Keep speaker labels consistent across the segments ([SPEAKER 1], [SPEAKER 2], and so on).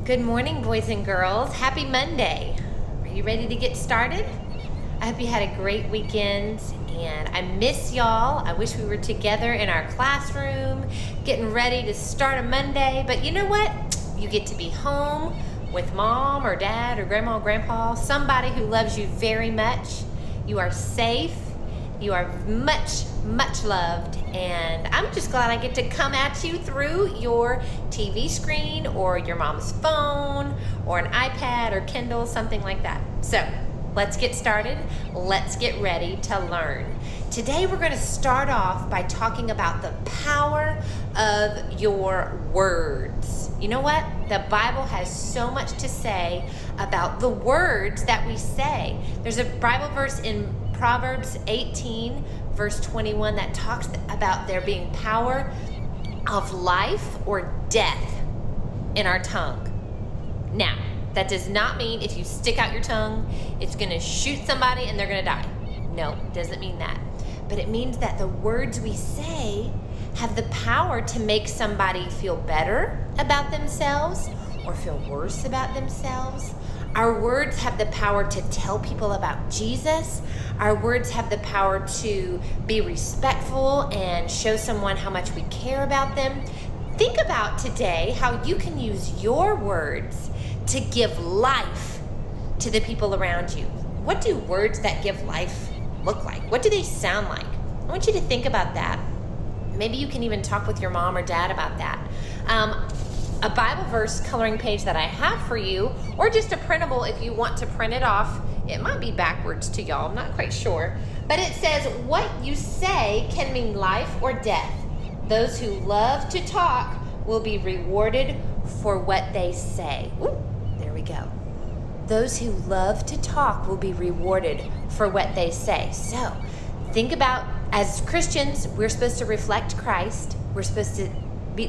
[SPEAKER 1] Good morning, boys and girls. Happy Monday. Are you ready to get started? I hope you had a great weekend, and I miss y'all. I wish we were together in our classroom, getting ready to start a Monday. But you know what? You get to be home with mom or dad or grandma or grandpa, somebody who loves you very much. You are safe. You are much, much loved, and I'm just glad I get to come at you through your TV screen or your mom's phone or an iPad or Kindle, something like that. So let's get started. Let's get ready to learn. Today we're going to start off by talking about the power of your words. You know what? The Bible has so much to say about the words that we say. There's a Bible verse in Proverbs 18, verse 21 that talks about there being power of life or death in our tongue. Now, that does not mean if you stick out your tongue, it's going to shoot somebody and they're going to die. No, it doesn't mean that. But it means that the words we say have the power to make somebody feel better about themselves or feel worse about themselves. Our words have the power to tell people about Jesus. Our words have the power to be respectful and show someone how much we care about them. Think about today how you can use your words to give life to the people around you. What do words that give life look like? What do they sound like? I want you to think about that. Maybe you can even talk with your mom or dad about that. A Bible verse coloring page that I have for you, or just a printable if you want to print it off. It might be backwards to y'all, I'm not quite sure. But it says, what you say can mean life or death. Those who love to talk will be rewarded for what they say. Ooh, there we go. Those who love to talk will be rewarded for what they say. So think about, as Christians, we're supposed to reflect Christ. We're supposed to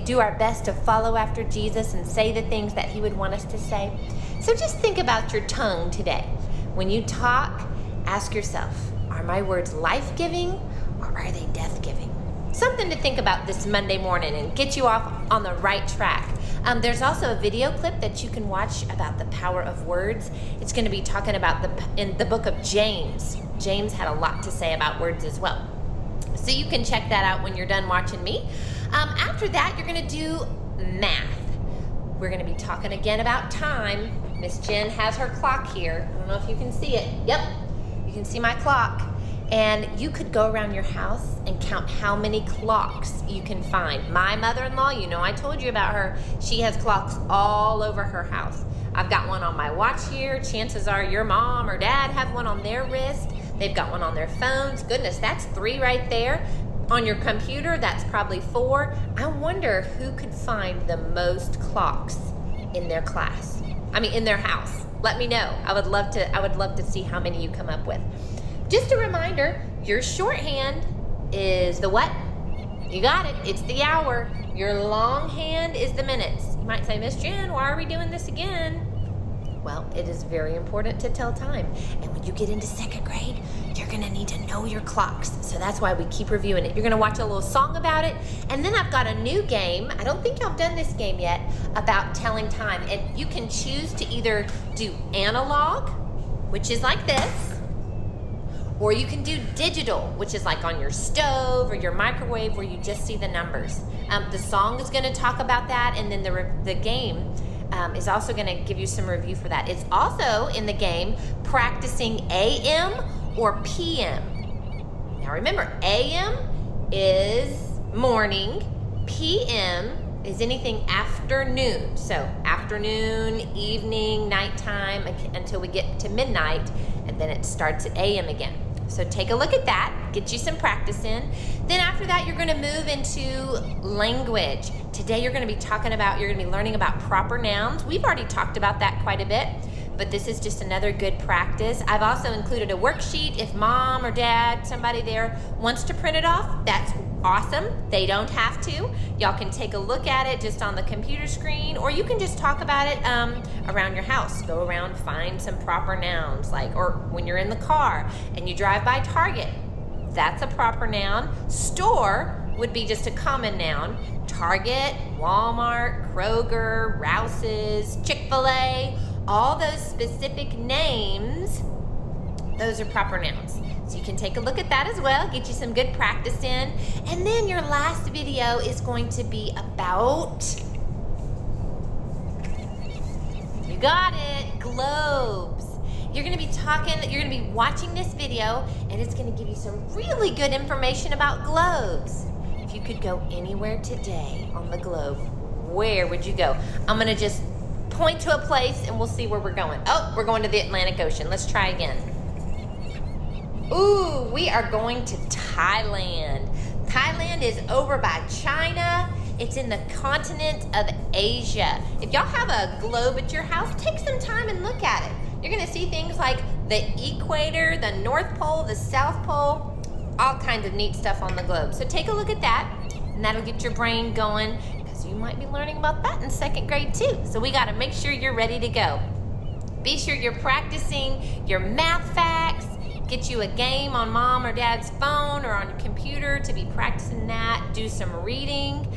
[SPEAKER 1] do our best to follow after Jesus and say the things that he would want us to say. So just think about your tongue today. When you talk, ask yourself, are my words life-giving or are they death-giving? Something to think about this Monday morning and get you off on the right track. There's also a video clip that you can watch about the power of words. It's going to be talking about in the book of James. James had a lot to say about words as well. So you can check that out when you're done watching me. After that, you're going to do math. We're going to be talking again about time. Miss Jen has her clock here. I don't know if you can see it. Yep, you can see my clock. And you could go around your house and count how many clocks you can find. My mother-in-law, you know I told you about her. She has clocks all over her house. I've got one on my watch here. Chances are your mom or dad have one on their wrist. They've got one on their phones. Goodness, that's 3 right there. On your computer, that's probably 4. I wonder who could find the most clocks in their class. In their house. Let me know. I would love to see how many you come up with. Just a reminder, your shorthand is the what? You got it. It's the hour. Your longhand is the minutes. You might say, Miss Jen, why are we doing this again? Well, it is very important to tell time. And when you get into 2nd grade, you're going to need to know your clocks. So that's why we keep reviewing it. You're going to watch a little song about it. And then I've got a new game. I don't think y'all have done this game yet, about telling time. And you can choose to either do analog, which is like this, or you can do digital, which is like on your stove or your microwave where you just see the numbers. The song is going to talk about that, and then the game is also going to give you some review for that. It's also in the game practicing AM or PM. Now remember, AM is morning, PM is anything afternoon. So afternoon, evening, nighttime, until we get to midnight, and then it starts at AM again. So take a look at that, get you some practice in. Then after that, you're going to move into language. Today you're going to be learning about proper nouns. We've already talked about that quite a bit, but this is just another good practice. I've also included a worksheet. If mom or dad, somebody there wants to print it off, that's awesome. They don't have to. Y'all can take a look at it just on the computer screen, or you can just talk about it around your house. Go around, find some proper nouns, or when you're in the car and you drive by Target, that's a proper noun. Store would be just a common noun. Target, Walmart, Kroger, Rouse's, Chick-fil-A, all those specific names, those are proper nouns. So you can take a look at that as well, get you some good practice in. And then your last video is going to be about, you got it, globes. You're gonna be watching this video, and it's gonna give you some really good information about globes. If you could go anywhere today on the globe, where would you go? I'm gonna just point to a place and we'll see where we're going. Oh, we're going to the Atlantic Ocean. Let's try again. Ooh, we are going to Thailand. Thailand is over by China. It's in the continent of Asia. If y'all have a globe at your house, take some time and look at it. You're gonna see things like the equator, the North Pole, the South Pole, all kinds of neat stuff on the globe. So take a look at that, and that'll get your brain going, because you might be learning about that in 2nd grade too. So we gotta make sure you're ready to go. Be sure you're practicing your math facts. Get you a game on mom or dad's phone or on your computer to be practicing that. Do some reading,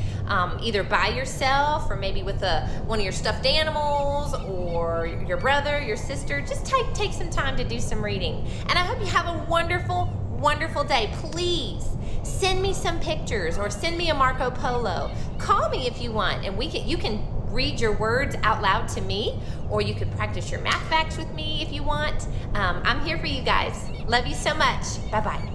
[SPEAKER 1] either by yourself or maybe with one of your stuffed animals or your brother, your sister. Just take some time to do some reading. And I hope you have a wonderful, wonderful day. Please send me some pictures or send me a Marco Polo. Call me if you want, and you can read your words out loud to me, or you could practice your math facts with me if you want. I'm here for you guys. Love you so much. Bye-bye.